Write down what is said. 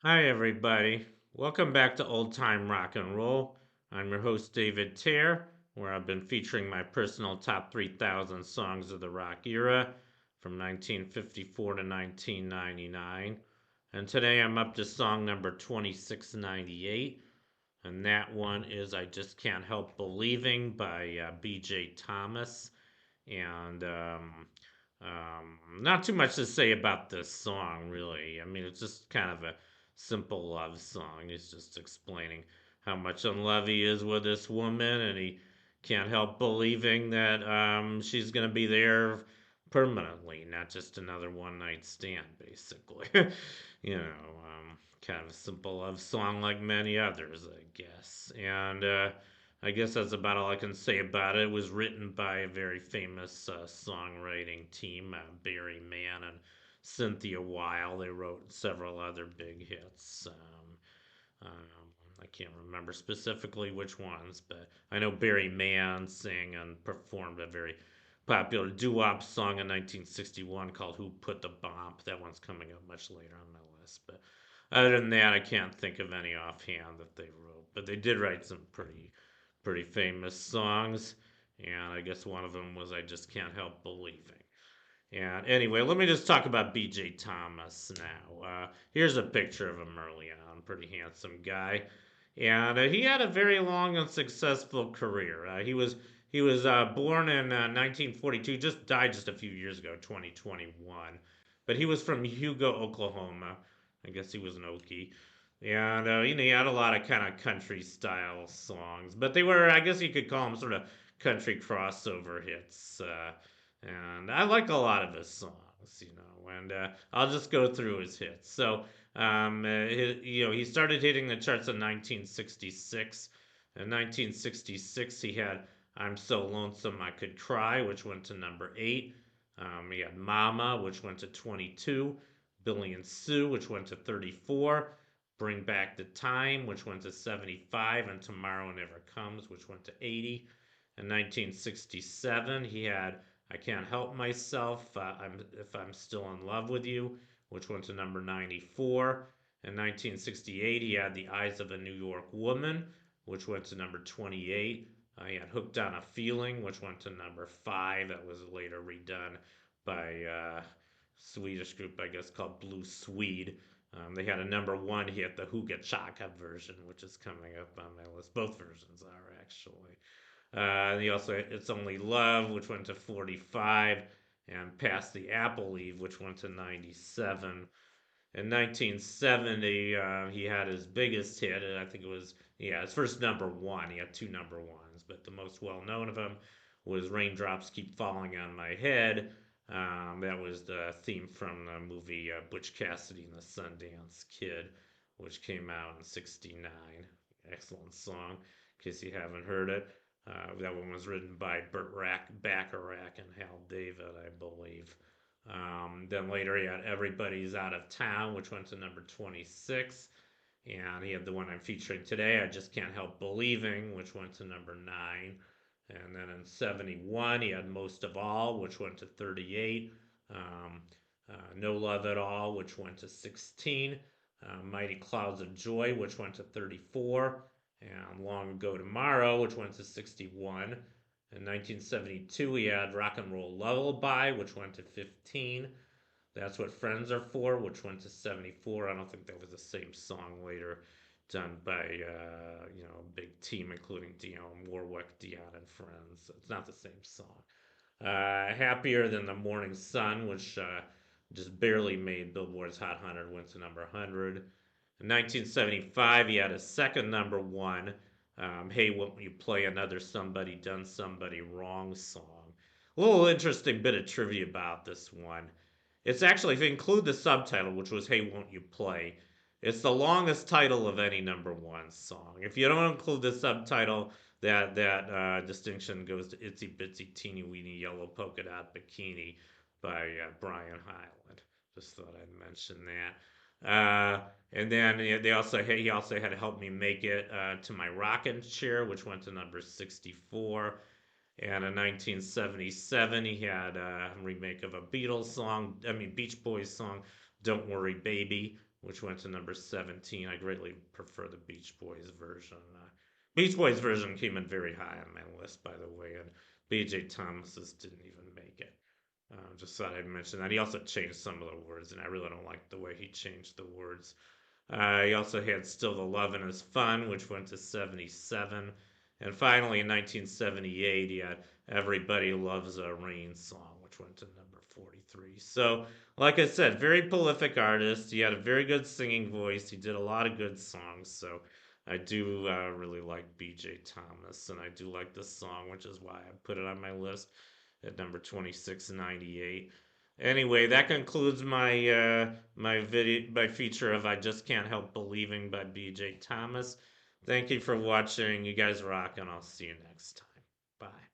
Hi, everybody. Welcome back to Old Time Rock and Roll. I'm your host, David Tear, where I've been featuring my personal top 3,000 songs of the rock era from 1954 to 1999. And today I'm up to song number 2698, and that one is I Just Can't Help Believing by BJ Thomas. And not too much to say about this song, really. I mean, it's just kind of a simple love song. He's just explaining how much in love he is with this woman, and he can't help believing that she's going to be there permanently, not just another one night stand, basically. Kind of a simple love song like many others, I guess. And I guess that's about all I can say about it. It was written by a very famous songwriting team, Barry Mann and Cynthia Weil. They wrote several other big hits. I can't remember specifically which ones, but I know Barry Mann sang and performed a very popular doo-wop song in 1961 called "Who Put the Bomb." That one's coming up much later on my list, but other than that, I can't think of any offhand that they wrote. But they did write some pretty famous songs, and I guess one of them was "I Just Can't Help Believing." And anyway, let me just talk about B.J. Thomas now. Here's a picture of him early on. Pretty handsome guy, and he had a very long and successful career. He was born in 1942. Just died just a few years ago, 2021. But he was from Hugo, Oklahoma. I guess he was an Okie. And he had a lot of kind of country style songs, but they were, I guess you could call them sort of country crossover hits. And I like a lot of his songs. And I'll just go through his hits. He started hitting the charts in 1966. In 1966, he had "I'm So Lonesome I Could Cry," which went to number 8. He had "Mama," which went to 22. "Billy and Sue," which went to 34. "Bring Back the Time," which went to 75, and "Tomorrow Never Comes," which went to 80. In 1967, he had "I Can't Help Myself," "If I'm Still in Love with You," which went to number 94. In 1968, he had "The Eyes of a New York Woman," which went to number 28. He had "Hooked on a Feeling," which went to number 5. That was later redone by a Swedish group, I guess, called Blue Swede. They had a number 1 hit, the Huga Chaka version, which is coming up on my list. Both versions are, actually. He also "It's Only Love," which went to 45, and "Past the Apple Eve," which went to 97. In 1970, he had his biggest hit, and I think it was, yeah, his first number 1. He had 2 number 1s, but the most well known of them was "Raindrops Keep Falling on My Head." That was the theme from the movie Butch Cassidy and the Sundance Kid, which came out in '69. Excellent song, in case you haven't heard it. That one was written by Bacharach and Hal David, I believe. Then later he had "Everybody's Out of Town," which went to number 26. And he had the one I'm featuring today, "I Just Can't Help Believing," which went to number 9. And then in '71, he had "Most of All," which went to 38. Um, "No Love at All," which went to 16. "Mighty Clouds of Joy," which went to 34. And "Long Ago Tomorrow," which went to 61. In 1972, he had "Rock and Roll Lullaby," which went to 15. "That's What Friends Are For," which went to 74. I don't think that was the same song later done by a big team, including Dionne Warwick, Dion, and Friends. It's not the same song. "Happier Than the Morning Sun," which just barely made Billboard's Hot 100, went to number 100. In 1975, he had a second number 1, "Hey, Won't You Play Another Somebody Done Somebody Wrong" song. A little interesting bit of trivia about this one. It's actually, if you include the subtitle, which was "Hey, Won't You Play," it's the longest title of any number 1 song. If you don't include the subtitle, that distinction goes to "Itsy Bitsy Teeny Weeny Yellow Polka Dot Bikini" by Brian Hyland. Just thought I'd mention that. And then he also had "Help Me Make It" to My Rockin' Chair, which went to number 64. And in 1977, he had a remake of a Beach Boys song, "Don't Worry Baby," which went to number 17. I greatly prefer the Beach Boys version. Beach Boys version came in very high on my list, by the way, and B.J. Thomas's didn't even make it. Just thought I'd mention that. He also changed some of the words, and I really don't like the way he changed the words. He also had Still the Lovin' Is Fun, which went to 77. And finally, in 1978, he had Everybody Loves a Rain Song, which went to number 43. So, like I said, very prolific artist. He had a very good singing voice. He did a lot of good songs. So, I do really like BJ Thomas, and I do like this song, which is why I put it on my list at number 2698. Anyway, that concludes my feature of "I Just Can't Help Believing" by B.J. Thomas. Thank you for watching. You guys rock, and I'll see you next time. Bye.